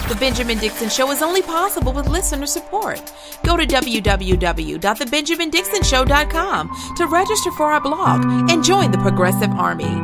The Benjamin Dixon Show is only possible with listener support. Go to www.thebenjamindixonshow.com to register for our blog and join the Progressive Army.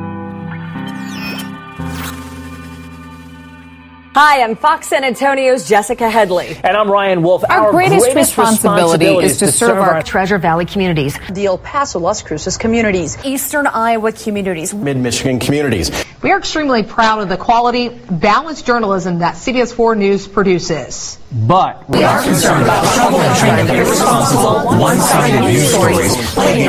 Hi, I'm Fox San Antonio's Jessica Headley. And I'm Ryan Wolf. Our greatest responsibility is to serve our Treasure Valley communities, the El Paso, Las Cruces communities, Eastern Iowa communities, Mid-Michigan communities. We are extremely proud of the quality, balanced journalism that CBS 4 News produces. But we are concerned about troubling and irresponsible, one-sided news stories plaguing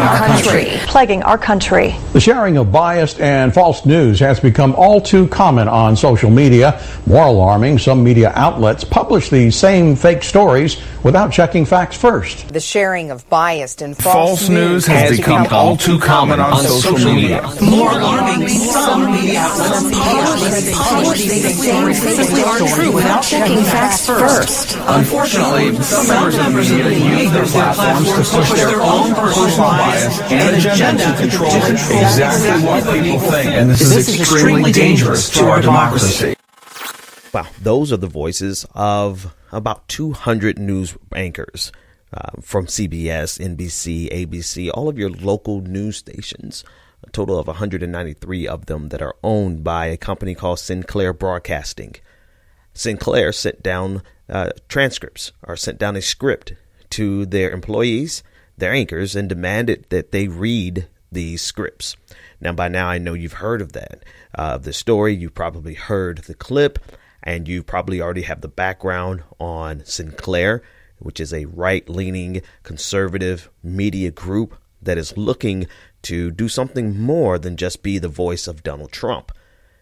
our country. The sharing of biased and false news has become all too common on social media. More alarming, some media outlets publish these same fake stories without checking facts first. The sharing of biased and false news has become all too common on social media. More alarming, some media outlets publish these same fake stories without checking facts first. Unfortunately, some members of the media use their platforms to push their own personal bias and agenda to control exactly what people think. And this is extremely dangerous to our democracy. Wow, those are the voices of about 200 news anchors from CBS, NBC, ABC, all of your local news stations. A total of 193 of them that are owned by a company called Sinclair Broadcasting. Sinclair sent down transcripts or sent down a script to their employees, their anchors, and demanded that they read these scripts. Now, by now, I know you've heard of that, the story. You've probably heard the clip, and you probably already have the background on Sinclair, which is a right-leaning conservative media group that is looking to do something more than just be the voice of Donald Trump.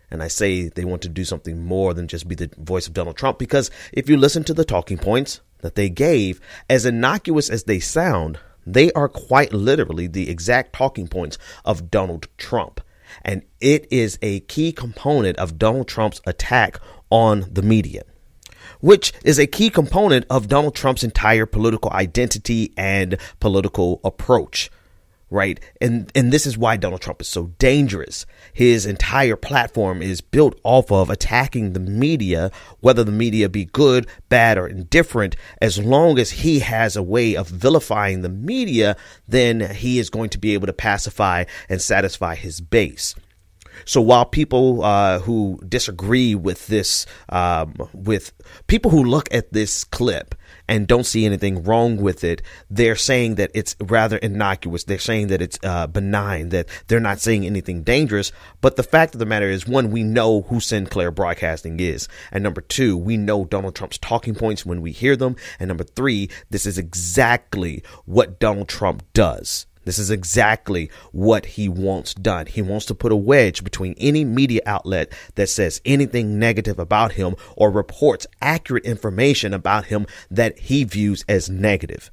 And I say they want to do something more than just be the voice of Donald Trump, because if you listen to the talking points that they gave, as innocuous as they sound, they are quite literally the exact talking points of Donald Trump. And it is a key component of Donald Trump's attack on the media, which is a key component of Donald Trump's entire political identity and political approach. Right. And this is why Donald Trump is so dangerous. His entire platform is built off of attacking the media, whether the media be good, bad, or indifferent. As long as he has a way of vilifying the media, then he is going to be able to pacify and satisfy his base. So while people who disagree with this, with people who look at this clip and don't see anything wrong with it, they're saying that it's rather innocuous. They're saying that it's benign, that they're not saying anything dangerous. But the fact of the matter is, one, we know who Sinclair Broadcasting is. And number two, we know Donald Trump's talking points when we hear them. And number three, this is exactly what Donald Trump does. This is exactly what he wants done. He wants to put a wedge between any media outlet that says anything negative about him or reports accurate information about him that he views as negative.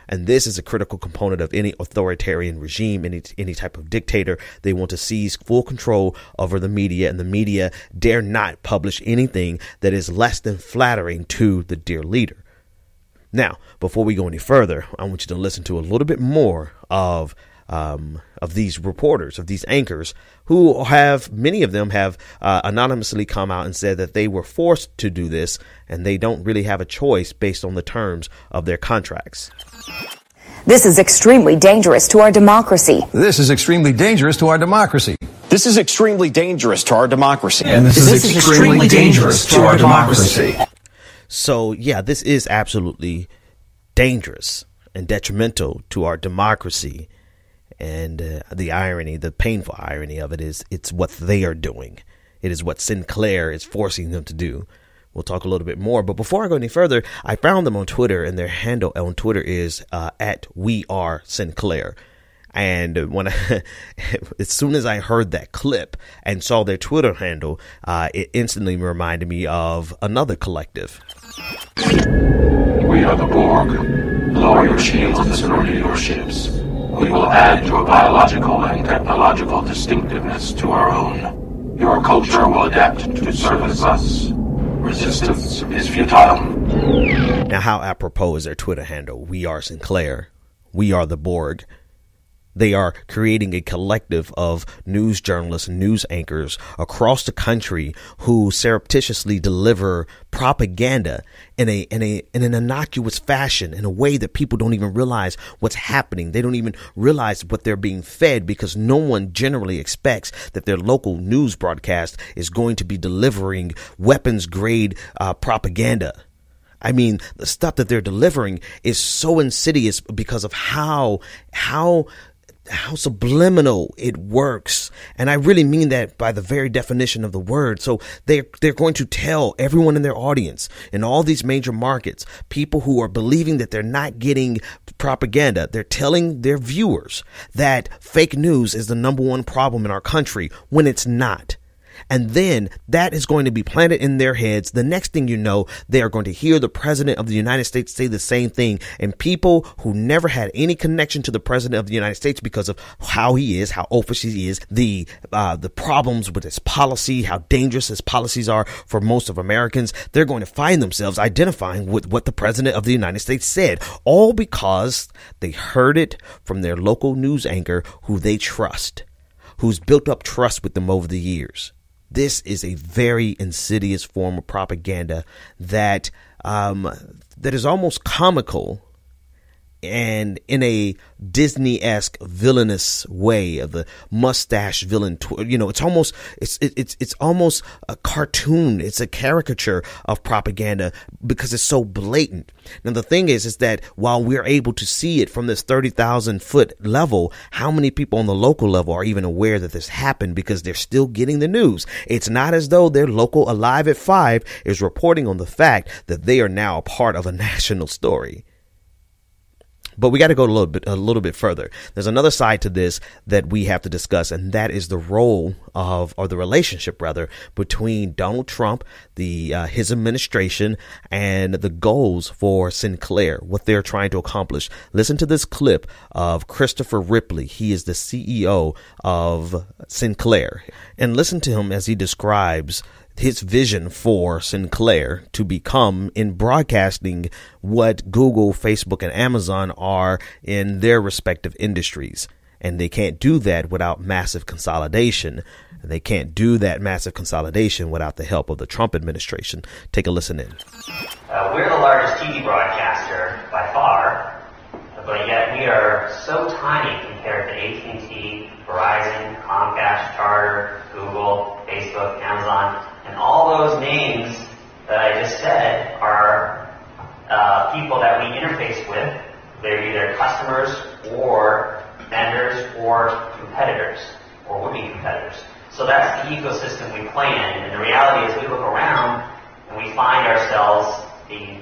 And this is a critical component of any authoritarian regime, any type of dictator. They want to seize full control over the media, and the media dare not publish anything that is less than flattering to the dear leader. Now, before we go any further, I want you to listen to a little bit more of these reporters, of these anchors, who have, many of them have anonymously come out and said that they were forced to do this, and they don't really have a choice based on the terms of their contracts. This is extremely dangerous to our democracy. This is extremely dangerous to our democracy. This is extremely dangerous to our democracy. And this is extremely dangerous to our democracy. So, yeah, this is absolutely dangerous and detrimental to our democracy. And the irony, the painful irony of it is it's what they are doing. It is what Sinclair is forcing them to do. We'll talk a little bit more. But before I go any further, I found them on Twitter, and their handle on Twitter is at @WeAreSinclair. And when as soon as I heard that clip and saw their Twitter handle, it instantly reminded me of another collective. We are the Borg. Lower your shields and surrender your ships. We will add your biological and technological distinctiveness to our own. Your culture will adapt to service us. Resistance is futile. Now, how apropos is their Twitter handle? We are Sinclair. We are the Borg. They are creating a collective of news journalists and news anchors across the country who surreptitiously deliver propaganda in an innocuous fashion, in a way that people don't even realize what's happening. They don't even realize what they're being fed, because no one generally expects that their local news broadcast is going to be delivering weapons grade propaganda. I mean, the stuff that they're delivering is so insidious because of how subliminal it works. And I really mean that by the very definition of the word. So they're going to tell everyone in their audience in all these major markets, people who are believing that they're not getting propaganda, they're telling their viewers that fake news is the number one problem in our country when it's not. And then that is going to be planted in their heads. The next thing you know, they are going to hear the president of the United States say the same thing. And people who never had any connection to the president of the United States because of how he is, how oafish he is, the problems with his policy, how dangerous his policies are for most of Americans, they're going to find themselves identifying with what the president of the United States said, all because they heard it from their local news anchor who they trust, who's built up trust with them over the years. This is a very insidious form of propaganda that is almost comical, and in a Disney-esque villainous way of the mustache villain. It's almost a cartoon. It's a caricature of propaganda because it's so blatant. Now, the thing is that while we're able to see it from this 30,000 foot level, how many people on the local level are even aware that this happened because they're still getting the news? It's not as though their local Alive at 5 is reporting on the fact that they are now a part of a national story. But we got to go a little bit further. There's another side to this that we have to discuss, and that is the role or the relationship rather, between Donald Trump, his administration, and the goals for Sinclair, what they're trying to accomplish. Listen to this clip of Christopher-Ripley. He is the CEO of Sinclair, and listen to him as he describes his vision for Sinclair to become in broadcasting what Google, Facebook, and Amazon are in their respective industries. And they can't do that without massive consolidation. And they can't do that massive consolidation without the help of the Trump administration. Take a listen in. We're the largest TV broadcaster by far, but yet we are so tiny compared to AT&T, Verizon, Comcast, Charter, Google, Facebook, Amazon. And all those names that I just said are people that we interface with. They're either customers or vendors or competitors, or would-be competitors. So that's the ecosystem we play in. And the reality is we look around and we find ourselves the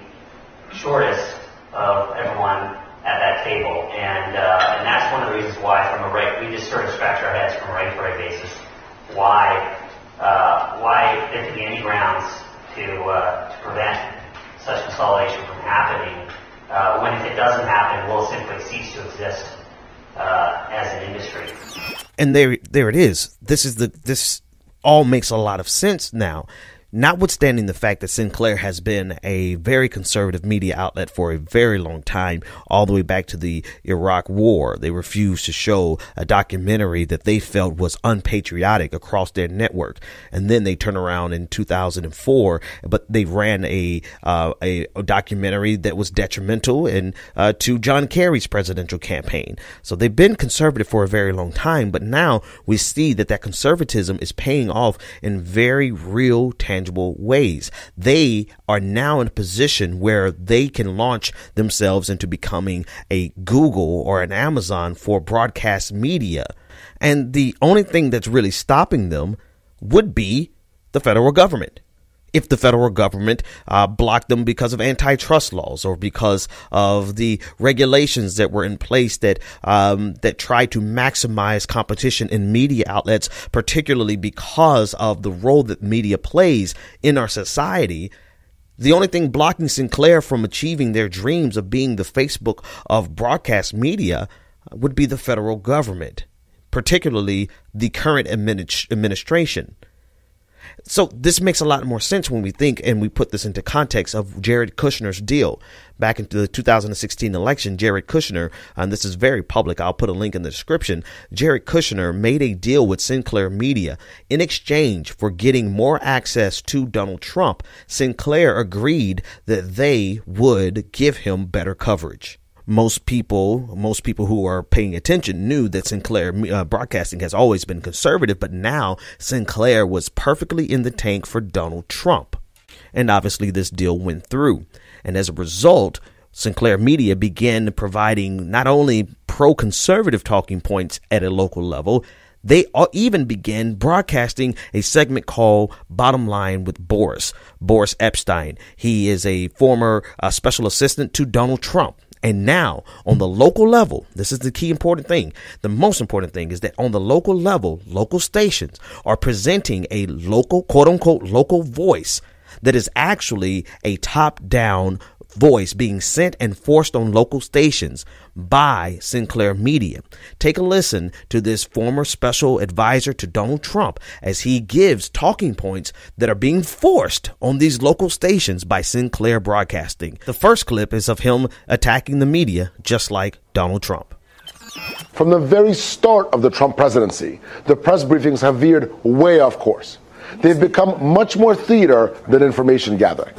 shortest of everyone at that table. And that's one of the reasons why we just sort of scratch our heads from a regulatory basis why there could be any grounds to prevent such consolidation from happening, when if it doesn't happen, we'll simply cease to exist as an industry. And there it is. This all makes a lot of sense now. Notwithstanding the fact that Sinclair has been a very conservative media outlet for a very long time, all the way back to the Iraq War, they refused to show a documentary that they felt was unpatriotic across their network. And then they turned around in 2004, but they ran a documentary that was detrimental to John Kerry's presidential campaign. So they've been conservative for a very long time, but now we see that conservatism is paying off in very real, tangible ways. They are now in a position where they can launch themselves into becoming a Google or an Amazon for broadcast media. And the only thing that's really stopping them would be the federal government. If the federal government blocked them because of antitrust laws or because of the regulations that were in place that try to maximize competition in media outlets, particularly because of the role that media plays in our society, the only thing blocking Sinclair from achieving their dreams of being the Facebook of broadcast media would be the federal government, particularly the current administration. So this makes a lot more sense when we think and we put this into context of Jared Kushner's deal. Back into the 2016 election, Jared Kushner, and this is very public, I'll put a link in the description, Jared Kushner made a deal with Sinclair Media in exchange for getting more access to Donald Trump. Sinclair agreed that they would give him better coverage. Most people who are paying attention knew that Sinclair Broadcasting has always been conservative, but now Sinclair was perfectly in the tank for Donald Trump. And obviously this deal went through. And as a result, Sinclair Media began providing not only pro-conservative talking points at a local level, they even began broadcasting a segment called Bottom Line with boris-epshteyn. He is a former special assistant to Donald Trump. And now on the local level, this is the key important thing. The most important thing is that on the local level, local stations are presenting a local, quote unquote, local voice that is actually a top down voice being sent and forced on local stations by Sinclair Media. Take a listen to this former special advisor to Donald Trump as he gives talking points that are being forced on these local stations by Sinclair Broadcasting. The first clip is of him attacking the media just like Donald Trump. From the very start of the Trump presidency, the press briefings have veered way off course. They've become much more theater than information gathering.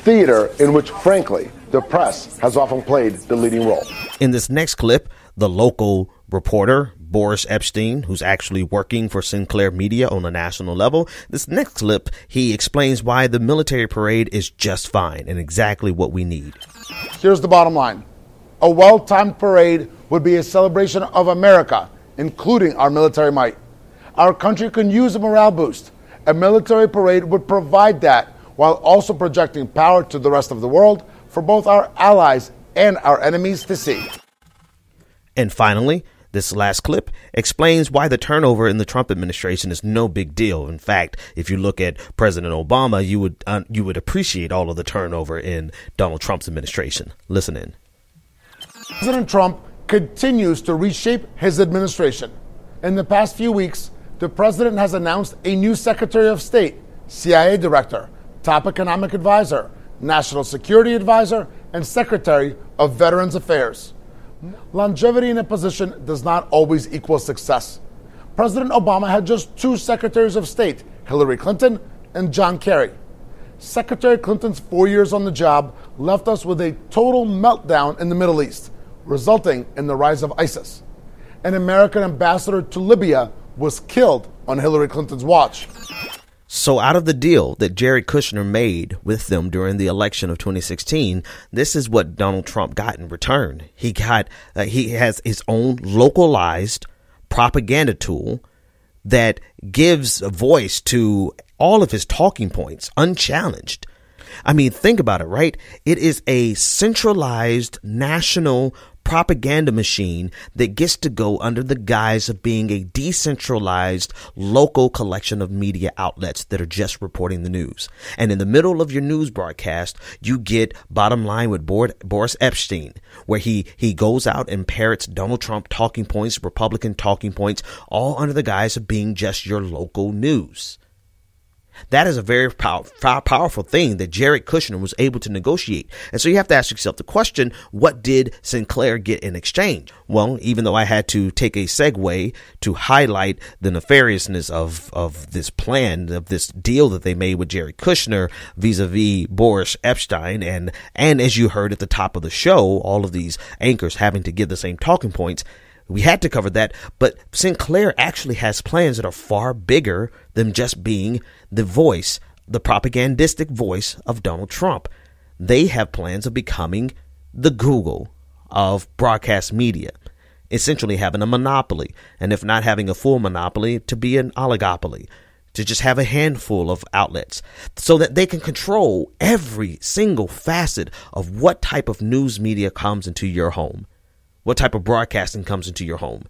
Theater in which, frankly, the press has often played the leading role. In this next clip, the local reporter, Boris-Epshteyn, who's actually working for Sinclair Media on a national level, this next clip, he explains why the military parade is just fine and exactly what we need. Here's the bottom line. A well-timed parade would be a celebration of America, including our military might. Our country can use a morale boost. A military parade would provide that, while also projecting power to the rest of the world for both our allies and our enemies to see. And finally, this last clip explains why the turnover in the Trump administration is no big deal. In fact, if you look at President Obama, you would appreciate all of the turnover in Donald Trump's administration. Listen in. President Trump continues to reshape his administration. In the past few weeks, the president has announced a new Secretary of State, CIA Director, Top Economic Advisor, National Security Advisor, and Secretary of Veterans Affairs. Longevity in a position does not always equal success. President Obama had just 2 Secretaries of State, Hillary Clinton and John Kerry. Secretary Clinton's 4 years on the job left us with a total meltdown in the Middle East, resulting in the rise of ISIS. An American ambassador to Libya was killed on Hillary Clinton's watch. So out of the deal that Jared Kushner made with them during the election of 2016, this is what Donald Trump got in return. He has his own localized propaganda tool that gives a voice to all of his talking points unchallenged. I mean, think about it, right? It is a centralized national propaganda machine that gets to go under the guise of being a decentralized local collection of media outlets that are just reporting the news. And in the middle of your news broadcast, you get Bottom Line with Boris-Epshteyn, where he goes out and parrots Donald Trump talking points, Republican talking points, all under the guise of being just your local news. That is a very powerful thing that Jared Kushner was able to negotiate. And so you have to ask yourself the question, what did Sinclair get in exchange? Well, even though I had to take a segue to highlight the nefariousness of this plan, of this deal that they made with Jared Kushner vis-a-vis Boris-Epshteyn, and as you heard at the top of the show, all of these anchors having to give the same talking points, we had to cover that, but Sinclair actually has plans that are far bigger than just being the voice, the propagandistic voice of Donald Trump. They have plans of becoming the Google of broadcast media, essentially having a monopoly, and if not having a full monopoly, to be an oligopoly, to just have a handful of outlets so that they can control every single facet of what type of news media comes into your home. What type of broadcasting comes into your home?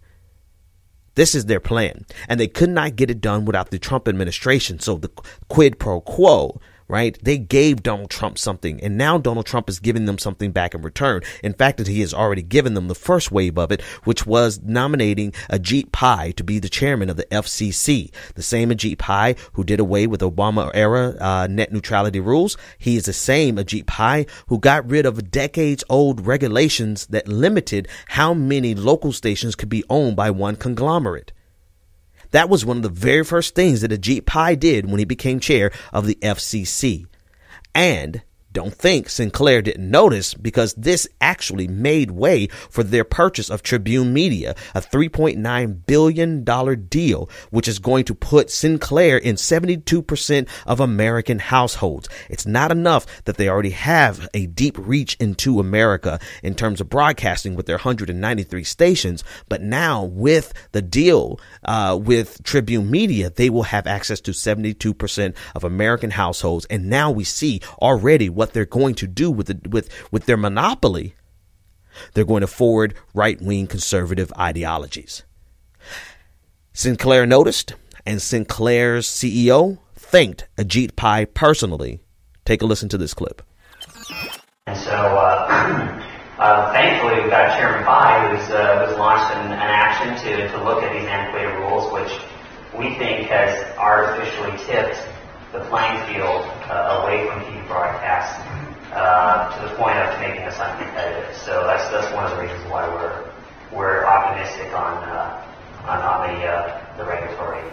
This is their plan. And they could not get it done without the Trump administration. So the quid pro quo right? They gave Donald Trump something, and now Donald Trump is giving them something back in return. In fact, he has already given them the first wave of it, which was nominating Ajit Pai to be the chairman of the FCC. The same Ajit Pai who did away with Obama-era net neutrality rules. He is the same Ajit Pai who got rid of decades-old regulations that limited how many local stations could be owned by one conglomerate. That was one of the very first things that Ajit Pai did when he became chair of the FCC. And don't think Sinclair didn't notice, because this actually made way for their purchase of Tribune Media, a $3.9 billion deal, which is going to put Sinclair in 72% of American households. It's not enough that they already have a deep reach into America in terms of broadcasting with their 193 stations, but now with the deal with Tribune Media, they will have access to 72% of American households. And now we see already what they're going to do with their monopoly. They're going to forward right-wing conservative ideologies. Sinclair noticed, and Sinclair's CEO thanked Ajit Pai personally. Take a listen to this clip. And so, thankfully, we've got Chairman Pai, who's launched an action to look at these antiquated rules, which we think has artificially tipped the playing field away from TV broadcasts to the point of making us uncompetitive. So that's one of the reasons why we're optimistic on the regulatory.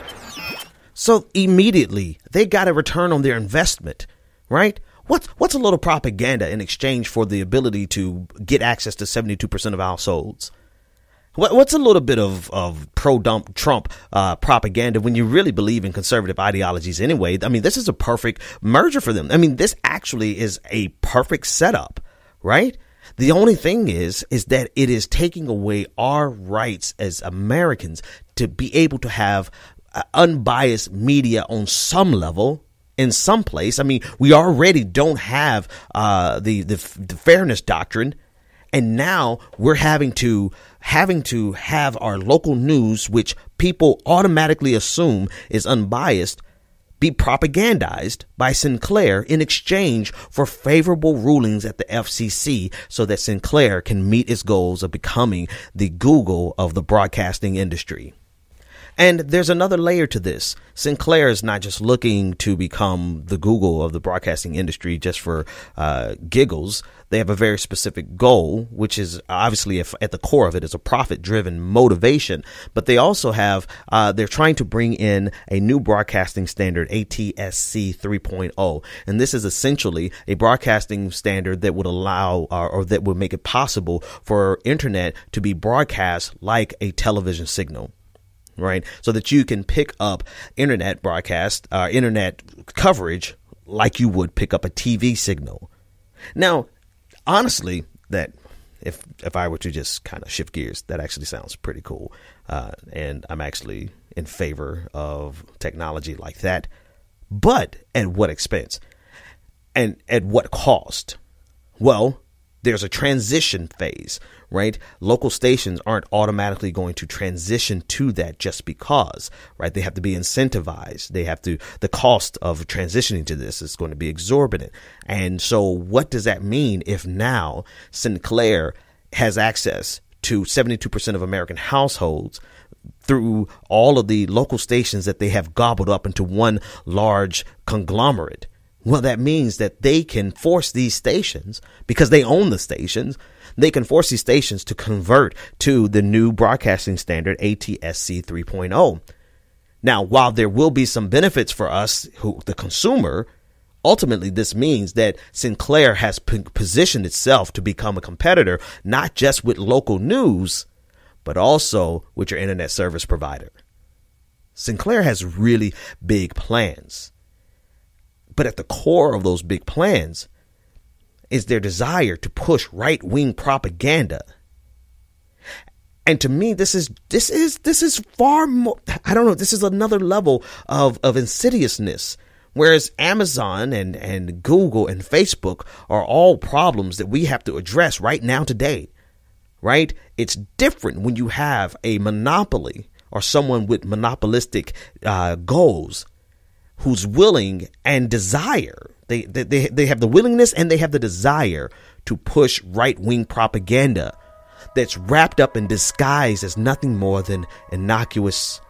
So immediately they got a return on their investment, right? What's a little propaganda in exchange for the ability to get access to 72% of households? What's a little bit of pro-Trump propaganda when you really believe in conservative ideologies anyway? I mean, this is a perfect merger for them. I mean, this actually is a perfect setup, right? The only thing is that it is taking away our rights as Americans to be able to have unbiased media on some level. In some place. I mean, we already don't have the fairness doctrine. And now we're having to have our local news, which people automatically assume is unbiased, be propagandized by Sinclair in exchange for favorable rulings at the FCC, so that Sinclair can meet its goals of becoming the Google of the broadcasting industry. And there's another layer to this. Sinclair is not just looking to become the Google of the broadcasting industry just for giggles. They have a very specific goal, which is obviously at the core of it is a profit-driven motivation. But they also have they're trying to bring in a new broadcasting standard, ATSC 3.0. And this is essentially a broadcasting standard that would allow or that would make it possible for internet to be broadcast like a television signal. Right. So that you can pick up internet broadcast, internet coverage like you would pick up a TV signal. Now, honestly, that if I were to just kind of shift gears, that actually sounds pretty cool. And I'm actually in favor of technology like that. But at what expense? And at what cost? Well, there's a transition phase, right? Local stations aren't automatically going to transition to that just because, right? They have to be incentivized. The cost of transitioning to this is going to be exorbitant. And so what does that mean if now Sinclair has access to 72% of American households through all of the local stations that they have gobbled up into one large conglomerate? Well, that means that they can force these stations, because they own the stations, they can force these stations to convert to the new broadcasting standard, ATSC 3.0. Now, while there will be some benefits for us, the consumer, ultimately this means that Sinclair has positioned itself to become a competitor, not just with local news, but also with your internet service provider. Sinclair has really big plans. But at the core of those big plans is their desire to push right-wing propaganda. And to me, this is far more, I don't know, this is another level of insidiousness. Whereas Amazon and Google and Facebook are all problems that we have to address right now today, right? It's different when you have a monopoly or someone with monopolistic goals who's willing and desire. They have the willingness and they have the desire to push right-wing propaganda that's wrapped up and disguised as nothing more than innocuous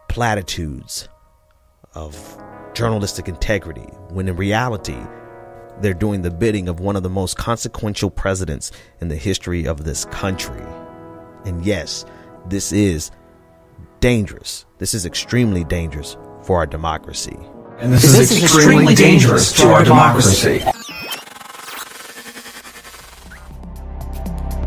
platitudes of journalistic integrity, when in reality, they're doing the bidding of one of the most consequential presidents in the history of this country. And yes, this is dangerous. This is extremely dangerous for our democracy. And this is extremely dangerous to our democracy.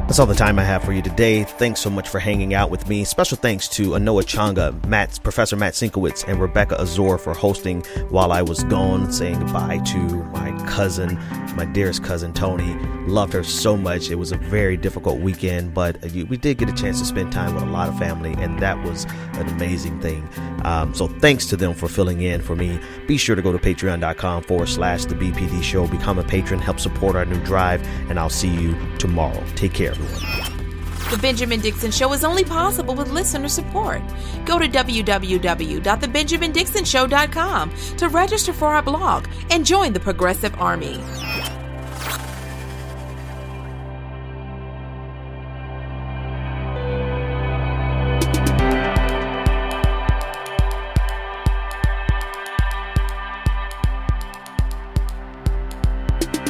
That's all the time I have for you today. Thanks so much for hanging out with me. Special thanks to Anoa Changa, Professor Matt Sinkowitz, and Rebecca Azor for hosting while I was gone, saying goodbye to my cousin, my dearest cousin, Tony. Loved her so much. It was a very difficult weekend, but we did get a chance to spend time with a lot of family, and that was an amazing thing. So thanks to them for filling in for me. Be sure to go to patreon.com/The BPD Show. Become a patron, help support our new drive, and I'll see you tomorrow. Take care, everyone. The Benjamin Dixon Show is only possible with listener support. Go to www.thebenjamindixonshow.com to register for our blog and join the Progressive Army.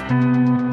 Thank you.